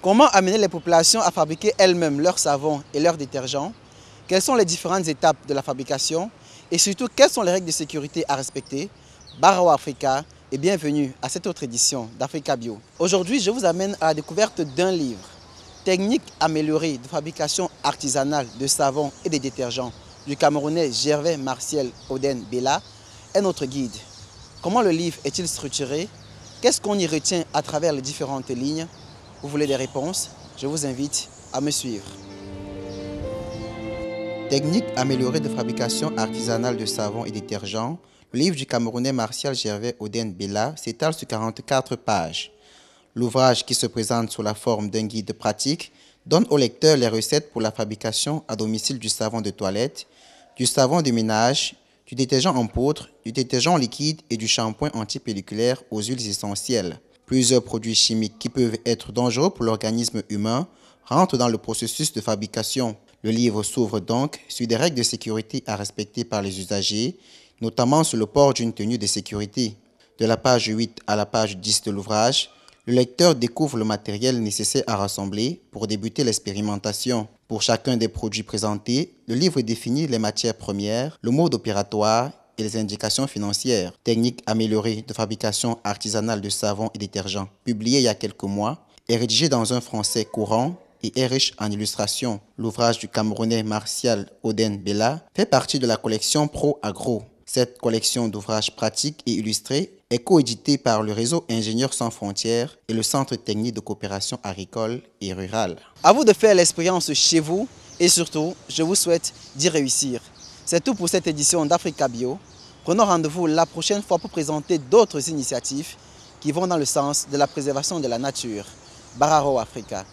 Comment amener les populations à fabriquer elles-mêmes leurs savons et leurs détergents? Quelles sont les différentes étapes de la fabrication? Et surtout, quelles sont les règles de sécurité à respecter? Barawa Africa et bienvenue à cette autre édition d'Africa Bio. Aujourd'hui, je vous amène à la découverte d'un livre, Techniques améliorées de fabrication artisanale de savons et de détergents, du Camerounais Gervais Martial Oden Bella, est notre guide. Comment le livre est-il structuré? Qu'est-ce qu'on y retient à travers les différentes lignes? Vous voulez des réponses? Je vous invite à me suivre. Techniques améliorées de fabrication artisanale de savons et détergents, le livre du Camerounais Martial Gervais Oden Bella s'étale sur 44 pages. L'ouvrage, qui se présente sous la forme d'un guide pratique, donne au lecteur les recettes pour la fabrication à domicile du savon de toilette, du savon de ménage, du détergent en poudre, du détergent liquide et du shampoing antipelliculaire aux huiles essentielles. Plusieurs produits chimiques qui peuvent être dangereux pour l'organisme humain rentrent dans le processus de fabrication. Le livre s'ouvre donc sur des règles de sécurité à respecter par les usagers, notamment sur le port d'une tenue de sécurité. De la page 8 à la page 10 de l'ouvrage, le lecteur découvre le matériel nécessaire à rassembler pour débuter l'expérimentation. Pour chacun des produits présentés, le livre définit les matières premières, le mode opératoire et les indications financières. Techniques améliorées de fabrication artisanale de savons et détergents, publié il y a quelques mois, est rédigé dans un français courant et est riche en illustrations. L'ouvrage du Camerounais Martial Oden Bella fait partie de la collection Pro Agro. Cette collection d'ouvrages pratiques et illustrés est coéditée par le réseau Ingénieurs sans frontières et le Centre technique de coopération agricole et rurale. À vous de faire l'expérience chez vous et surtout, je vous souhaite d'y réussir. C'est tout pour cette édition d'Africa Bio. Prenons rendez-vous la prochaine fois pour présenter d'autres initiatives qui vont dans le sens de la préservation de la nature. Barawa Africa.